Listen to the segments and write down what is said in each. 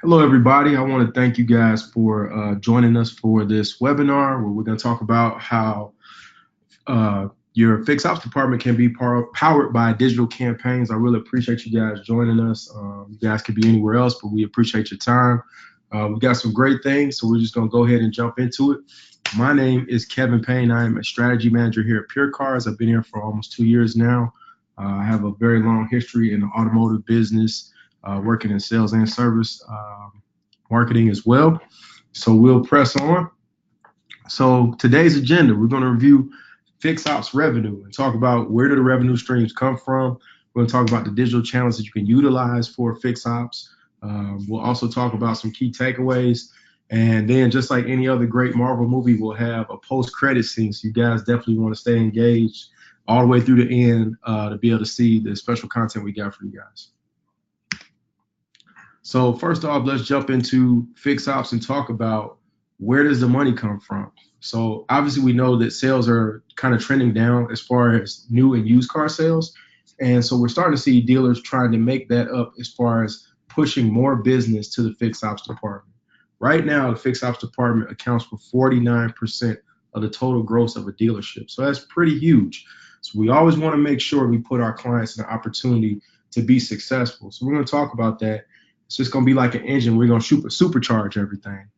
Hello, everybody. I want to thank you guys for joining us for this webinar where we're going to talk about how your fixed ops department can be powered by digital campaigns. I really appreciate you guys joining us. You guys could be anywhere else, but we appreciate your time. We've got some great things, so we're just going to go ahead and jump into it. My name is Kevin Payne. I am a strategy manager here at Pure Cars. I've been here for almost 2 years now. I have a very long history in the automotive business, working in sales and service marketing as well. So we'll press on. So today's agenda, we're going to review fixed ops revenue and talk about where do the revenue streams come from. We're going to talk about the digital channels that you can utilize for fixed ops. We'll also talk about some key takeaways. And then just like any other great Marvel movie, we'll have a post-credit scene. So you guys definitely want to stay engaged all the way through the end to be able to see the special content we got for you guys. So first off, let's jump into fixed ops and talk about where does the money come from. So obviously we know that sales are kind of trending down as far as new and used car sales. And so we're starting to see dealers trying to make that up as far as pushing more business to the fixed ops department. Right now, the fixed ops department accounts for 49% of the total gross of a dealership. So that's pretty huge. So we always want to make sure we put our clients in an opportunity to be successful. So we're going to talk about that. It's just going to be like an engine. We're going to supercharge everything.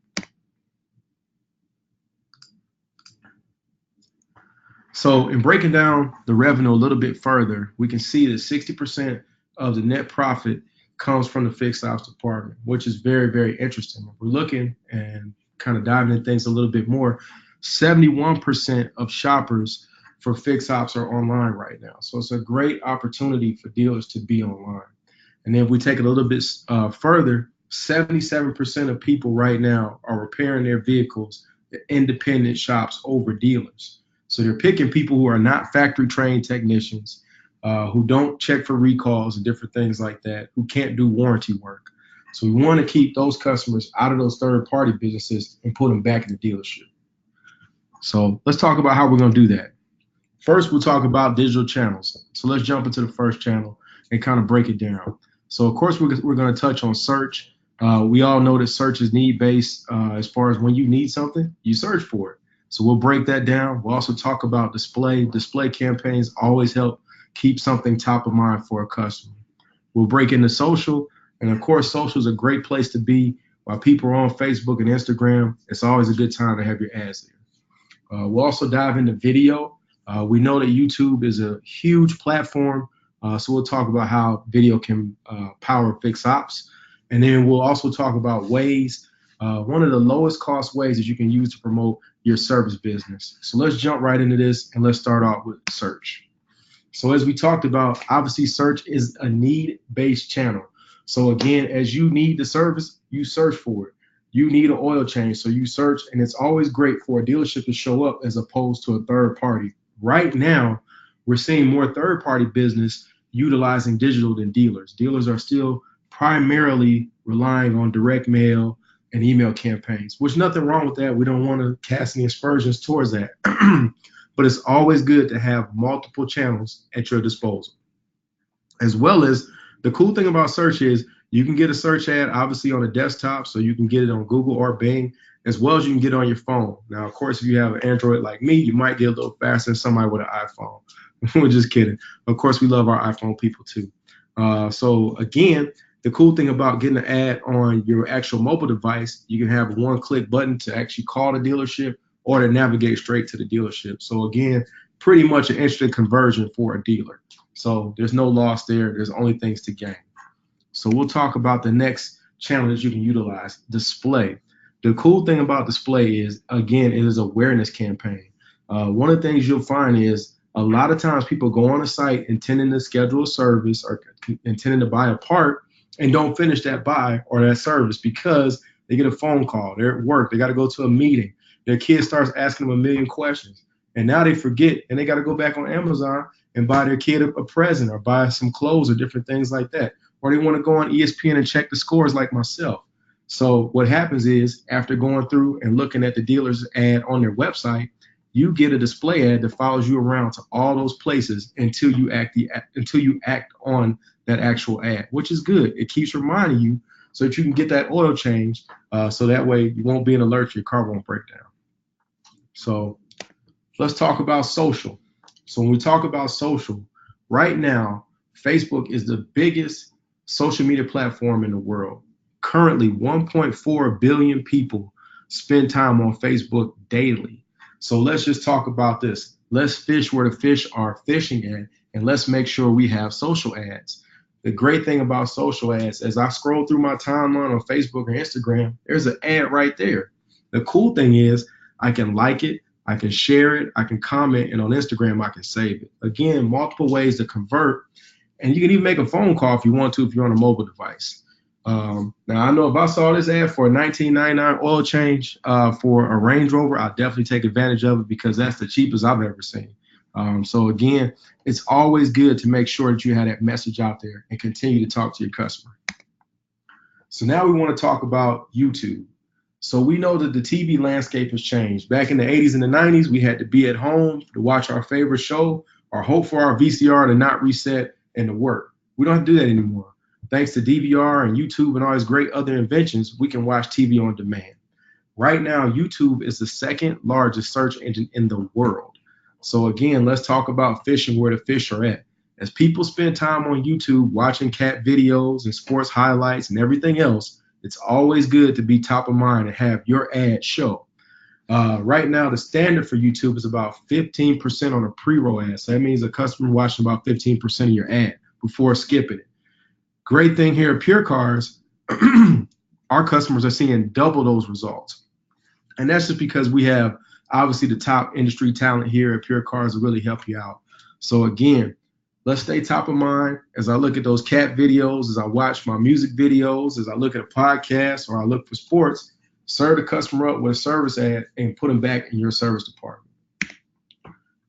So in breaking down the revenue a little bit further, we can see that 60% of the net profit comes from the fixed ops department, which is very, very interesting. If we're looking and kind of diving into things a little bit more, 71% of shoppers for fixed ops are online right now. So it's a great opportunity for dealers to be online. And then if we take it a little bit further, 77% of people right now are repairing their vehicles at independent shops over dealers. So they're picking people who are not factory trained technicians, who don't check for recalls and different things like that, who can't do warranty work. So we want to keep those customers out of those third party businesses and put them back in the dealership. So let's talk about how we're going to do that. First, we'll talk about digital channels. So let's jump into the first channel and kind of break it down. So of course, we're going to touch on search. We all know that search is need-based as far as when you need something, you search for it. So we'll break that down. We'll also talk about display. Display campaigns always help keep something top of mind for a customer. We'll break into social. And of course, social is a great place to be. While people are on Facebook and Instagram, it's always a good time to have your ads there. We'll also dive into video. We know that YouTube is a huge platform. So we'll talk about how video can power fixed ops. And then we'll also talk about WAZE, one of the lowest cost ways that you can use to promote your service business. So let's jump right into this and let's start off with search. So as we talked about, obviously search is a need-based channel. So again, as you need the service, you search for it. You need an oil change, so you search, and it's always great for a dealership to show up as opposed to a third party. Right now, we're seeing more third party business utilizing digital than dealers. Dealers are still primarily relying on direct mail and email campaigns, which nothing wrong with that. We don't want to cast any aspersions towards that. But it's always good to have multiple channels at your disposal. As well as the cool thing about search is you can get a search ad obviously on a desktop, so you can get it on Google or Bing, as well as you can get it on your phone. Now, of course, if you have an Android like me, you might get a little faster than somebody with an iPhone. We're just kidding. Of course, we love our iPhone people too. So again, the cool thing about getting an ad on your actual mobile device, you can have a one-click button to actually call the dealership or to navigate straight to the dealership. So again, pretty much an instant conversion for a dealer. So there's no loss there. There's only things to gain. So we'll talk about the next channel that you can utilize, display. The cool thing about display is, again, it is an awareness campaign. One of the things you'll find is a lot of times people go on a site intending to schedule a service or intending to buy a part and don't finish that buy or that service because they get a phone call, they're at work, they got to go to a meeting, their kid starts asking them a million questions, and now they forget and they got to go back on Amazon and buy their kid a present or buy some clothes or different things like that. Or they want to go on ESPN and check the scores like myself. So what happens is after going through and looking at the dealer's ad on their website, you get a display ad that follows you around to all those places until you act on that actual ad, which is good. It keeps reminding you so that you can get that oil change, so that way you won't be an alert, your car won't break down. So let's talk about social. So when we talk about social, right now, Facebook is the biggest social media platform in the world. Currently, 1.4 billion people spend time on Facebook daily. So let's just talk about this. Let's fish where the fish are fishing at, and let's make sure we have social ads. The great thing about social ads, as I scroll through my timeline on Facebook or Instagram, there's an ad right there. The cool thing is I can like it, I can share it, I can comment, and on Instagram, I can save it. Again, multiple ways to convert. And you can even make a phone call if you want to, if you're on a mobile device. Now, I know if I saw this ad for a $19.99 oil change for a Range Rover, I'd definitely take advantage of it because that's the cheapest I've ever seen. So again, it's always good to make sure that you have that message out there and continue to talk to your customer. So now we want to talk about YouTube. So we know that the TV landscape has changed. Back in the 80s and the 90s, we had to be at home to watch our favorite show or hope for our VCR to not reset and to work. We don't have to do that anymore. Thanks to DVR and YouTube and all these great other inventions, we can watch TV on demand. Right now, YouTube is the second largest search engine in the world. So again, let's talk about fishing where the fish are at. As people spend time on YouTube watching cat videos and sports highlights and everything else, it's always good to be top of mind and have your ad show. Right now, the standard for YouTube is about 15% on a pre-roll ad. So that means a customer watching about 15% of your ad before skipping it. Great thing here at Pure Cars, our customers are seeing double those results. And that's just because we have obviously the top industry talent here at Pure Cars to really help you out. So again, let's stay top of mind as I look at those cat videos, as I watch my music videos, as I look at a podcast or I look for sports. Serve the customer up with a service ad and put them back in your service department.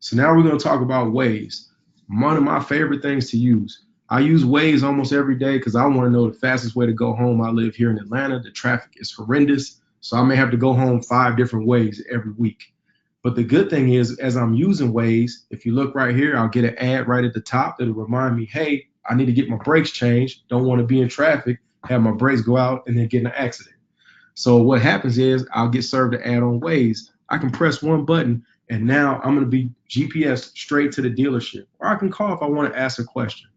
So now we're going to talk about WAZE, one of my favorite things to use. I use WAZE almost every day because I want to know the fastest way to go home. I live here in Atlanta. The traffic is horrendous, so I may have to go home 5 different ways every week. But the good thing is, as I'm using WAZE, if you look right here, I'll get an ad right at the top that'll remind me, hey, I need to get my brakes changed. Don't want to be in traffic, have my brakes go out, and then get in an accident. So what happens is I'll get served an ad on WAZE. I can press one button, and now I'm going to be GPS straight to the dealership. Or I can call if I want to ask a question.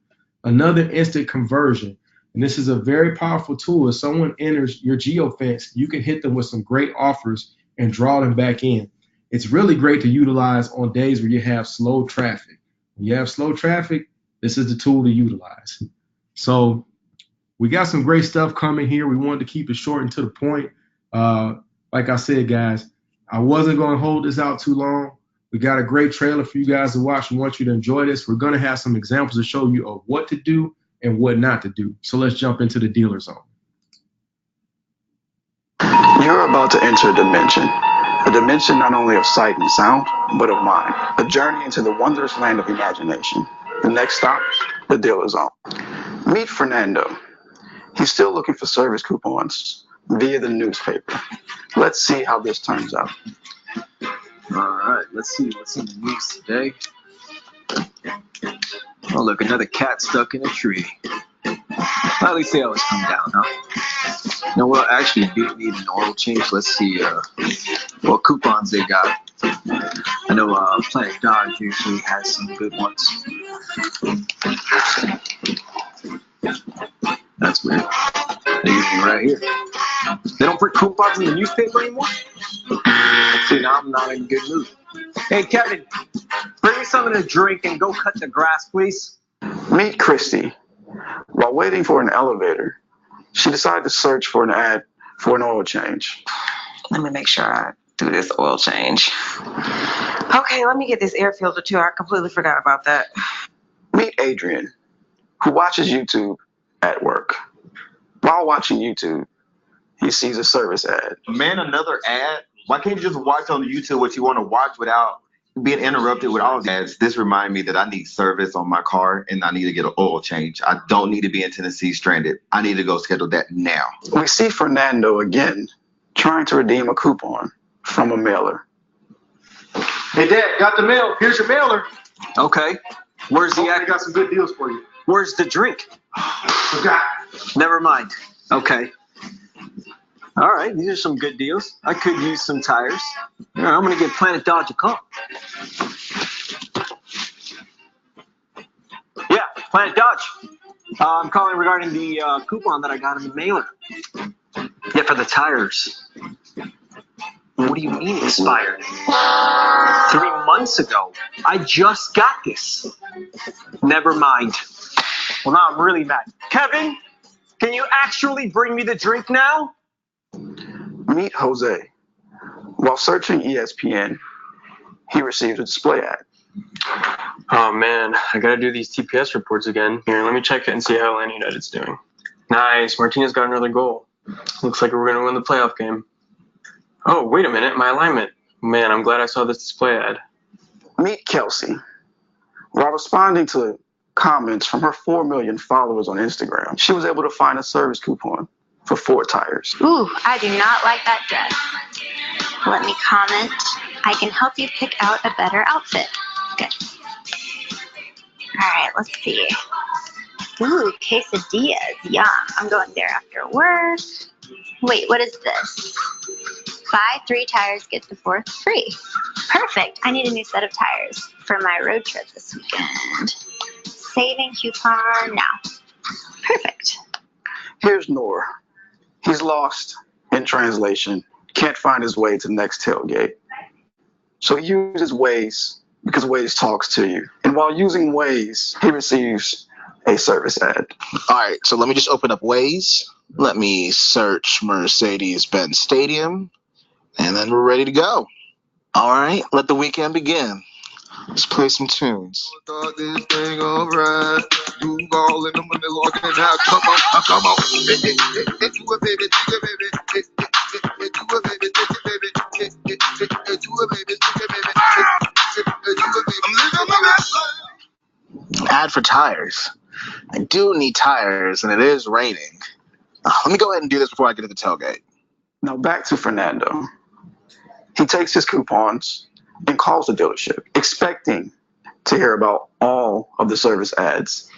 Another instant conversion. And this is a very powerful tool. If someone enters your geofence, you can hit them with some great offers and draw them back in. It's really great to utilize on days where you have slow traffic. When you have slow traffic, this is the tool to utilize. So we got some great stuff coming here. We wanted to keep it short and to the point. Like I said, guys, I wasn't going to hold this out too long. We got a great trailer for you guys to watch. We want you to enjoy this. We're going to have some examples to show you of what to do and what not to do. So let's jump into the dealer zone. You're about to enter a dimension not only of sight and sound, but of mind. A journey into the wondrous land of imagination. The next stop, the dealer zone. Meet Fernando. He's still looking for service coupons via the newspaper. Let's see how this turns out. All right, let's see what's in the news today. Oh, look, another cat stuck in a tree. At least they always come down, huh? No, well, actually, do need an oil change. Let's see what coupons they got. I know Planet Dodge usually has some good ones. That's weird. They're usually right here. They don't put coupons in the newspaper anymore? See, now I'm not in a good mood. Hey, Kevin, bring me something to drink and go cut the grass, please. Meet Christy. While waiting for an elevator, she decided to search for an ad for an oil change. Let me make sure I do this oil change. Okay, let me get this air filter too. I completely forgot about that. Meet Adrian, who watches YouTube at work. While watching YouTube, he sees a service ad. Man, another ad? Why can't you just watch on YouTube what you want to watch without being interrupted with all the ads? This reminds me that I need service on my car and I need to get an oil change. I don't need to be in Tennessee stranded. I need to go schedule that now. We see Fernando again trying to redeem a coupon from a mailer. Hey, Dad, got the mail. Here's your mailer. Okay. Where's the I ad? got some good deals for you. Where's the drink? Forgot. Never mind. Okay. All right, these are some good deals. I could use some tires. All right, I'm gonna give Planet Dodge a call. Yeah, Planet Dodge. I'm calling regarding the coupon that I got in the mailer. Yeah, for the tires. What do you mean expired? 3 months ago. I just got this. Never mind. Well, now I'm really mad. Kevin, can you actually bring me the drink now? Meet Jose. While searching ESPN, he received a display ad. Oh man, I gotta do these TPS reports again. Here, let me check it and see how Atlanta United's doing. Nice, Martinez got another goal. Looks like we're gonna win the playoff game. Oh, wait a minute, my alignment. Man, I'm glad I saw this display ad. Meet Kelsey. While responding to comments from her 4 million followers on Instagram, she was able to find a service coupon for 4 tires. Ooh, I do not like that dress. Let me comment. I can help you pick out a better outfit. Good. All right, let's see. Ooh, quesadillas. Yum. I'm going there after work. Wait, what is this? Buy 3 tires, get the 4th free. Perfect. I need a new set of tires for my road trip this weekend. Saving coupon now. Perfect. Here's Noor. He's lost in translation, can't find his way to the next tailgate. So he uses WAZE because WAZE talks to you. And while using WAZE, he receives a service ad. All right, so let me just open up WAZE. Let me search Mercedes-Benz Stadium, and then we're ready to go. All right, let the weekend begin. Let's play some tunes. Thought this thing alright. You all in the money looking out. Come on, come on. Do it, baby, do it, baby. Do it, baby, do it, baby. Do it, baby, do it, baby. I'm living my best. Ad for tires. I do need tires, and it is raining. Let me go ahead and do this before I get to the tailgate. Now back to Fernando. He takes his coupons and calls the dealership, expecting to hear about all of the service ads.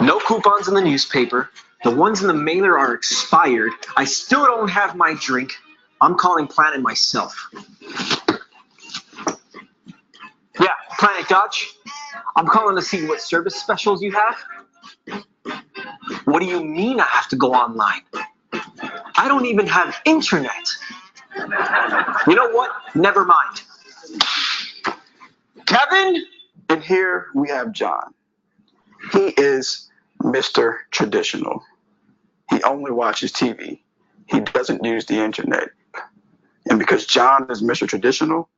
No coupons in the newspaper. The ones in the mailer are expired. I still don't have my drink. I'm calling Planet myself. Yeah, Planet Dodge. I'm calling to see what service specials you have. What do you mean I have to go online? I don't even have internet. You know what? Never mind. Kevin? And here we have John. He is Mr. Traditional. He only watches TV. He doesn't use the internet. And because John is Mr. Traditional,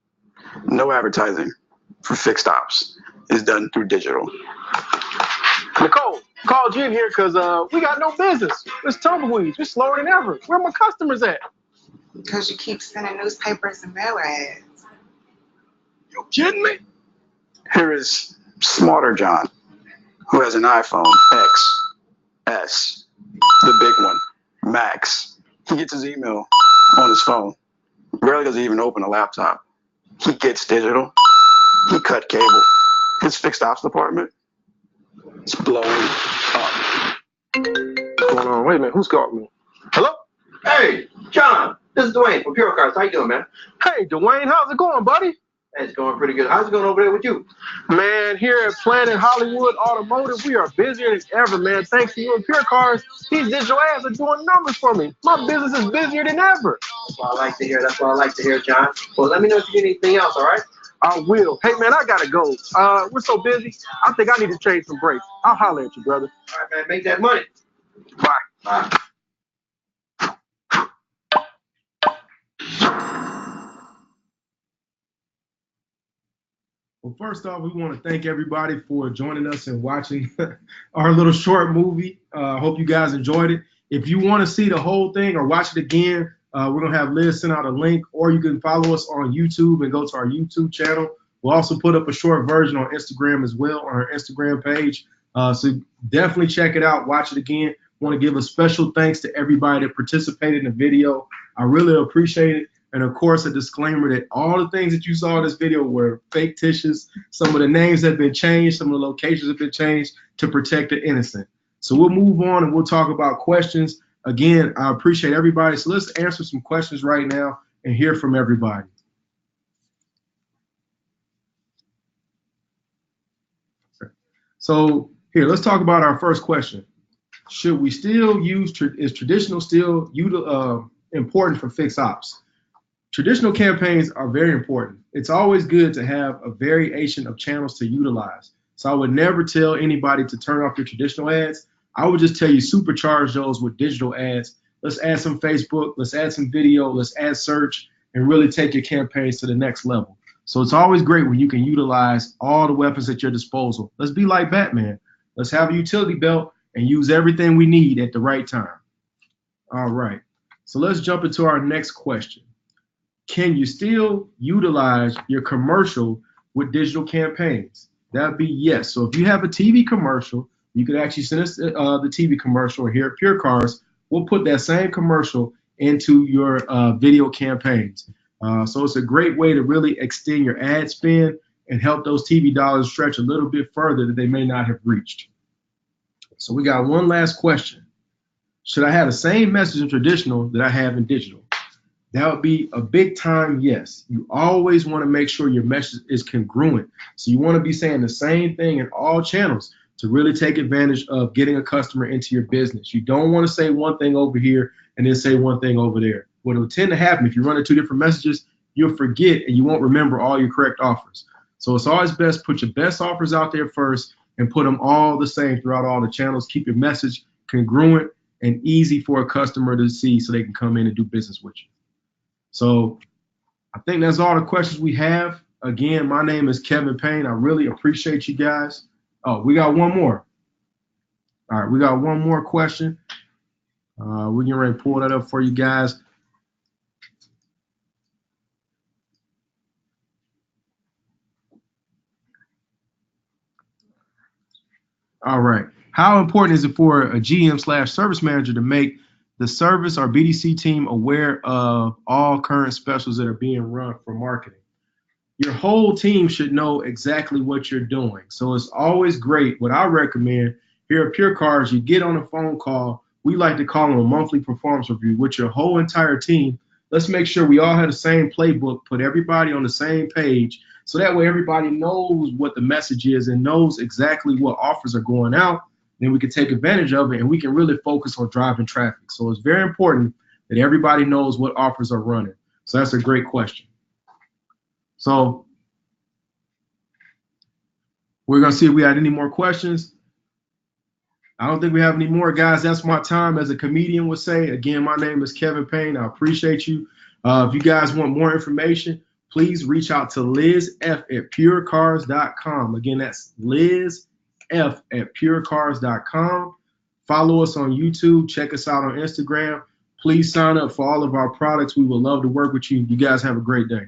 no advertising for fixed ops is done through digital. Nicole, called you in here because we got no business. It's tumbleweeds. We're slower than ever. Where my customers at? Because you keep sending newspapers and mailer ads. You kidding me? Here is Smarter John, who has an iPhone X, S, the big one, Max. He gets his email on his phone. Rarely does he even open a laptop. He gets digital. He cut cable. His fixed ops department is blowing up. What's going on? Wait a minute. Who's calling me? Hello? Hey, John, this is Dwayne from Pure Cars. How you doing, man? Hey, Dwayne. How's it going, buddy? Hey, it's going pretty good. How's it going over there with you? Man, here at Planet Hollywood Automotive, we are busier than ever, man. Thanks to you and Pure Cars, these digital ads are doing numbers for me. My business is busier than ever. That's what I like to hear. That's what I like to hear, John. Well, let me know if you need anything else, all right? I will. Hey, man, I gotta go. We're so busy. I think I need to change some brakes. I'll holler at you, brother. All right, man. Make that money. Bye. Bye. Well, first off, we want to thank everybody for joining us and watching our little short movie. Hope you guys enjoyed it. If you want to see the whole thing or watch it again, we're going to have Liz send out a link, or you can follow us on YouTube and go to our YouTube channel. We'll also put up a short version on Instagram as well, on our Instagram page. So definitely check it out. Watch it again. Want to give a special thanks to everybody that participated in the video. I really appreciate it. And of course, a disclaimer that all the things that you saw in this video were fictitious. Some of the names have been changed. Some of the locations have been changed to protect the innocent. So we'll move on and we'll talk about questions. Again, I appreciate everybody. So let's answer some questions right now and hear from everybody. So here, let's talk about our first question. Should we still use, is traditional still important for fixed ops? Traditional campaigns are very important. It's always good to have a variation of channels to utilize. So I would never tell anybody to turn off your traditional ads. I would just tell you supercharge those with digital ads. Let's add some Facebook, let's add some video, let's add search, and really take your campaigns to the next level. So it's always great when you can utilize all the weapons at your disposal. Let's be like Batman. Let's have a utility belt and use everything we need at the right time. All right, so let's jump into our next question. Can you still utilize your commercial with digital campaigns? That'd be yes. So if you have a TV commercial, you could actually send us the TV commercial here at Pure Cars. We'll put that same commercial into your video campaigns. So it's a great way to really extend your ad spend and help those TV dollars stretch a little bit further that they may not have reached. So we got one last question. Should I have the same message in traditional that I have in digital? That would be a big time yes. You always want to make sure your message is congruent. So you want to be saying the same thing in all channels to really take advantage of getting a customer into your business. You don't want to say one thing over here and then say one thing over there. What will tend to happen if you run two different messages, you'll forget and you won't remember all your correct offers. So it's always best put your best offers out there first and put them all the same throughout all the channels. Keep your message congruent and easy for a customer to see so they can come in and do business with you. So I think that's all the questions we have. Again, my name is Kevin Payne. I really appreciate you guys. Oh, we got one more. All right, we got one more question. We're getting ready to pull that up for you guys. All right. How important is it for a GM/service manager to make the service or BDC team aware of all current specials that are being run for marketing? Your whole team should know exactly what you're doing. So it's always great. What I recommend here at Pure Cars, you get on a phone call. We like to call them a monthly performance review with your whole entire team. Let's make sure we all have the same playbook, put everybody on the same page. So that way everybody knows what the message is and knows exactly what offers are going out. Then we can take advantage of it and we can really focus on driving traffic. So it's very important that everybody knows what offers are running. So that's a great question. So we're going to see if we had any more questions. I don't think we have any more, guys. That's my time, as a comedian would say. Again, my name is Kevin Payne. I appreciate you. If you guys want more information, please reach out to Liz F at purecars.com. Again, that's Liz F at purecars.com. Follow us on YouTube. Check us out on Instagram. Please sign up for all of our products. We would love to work with you. You guys have a great day.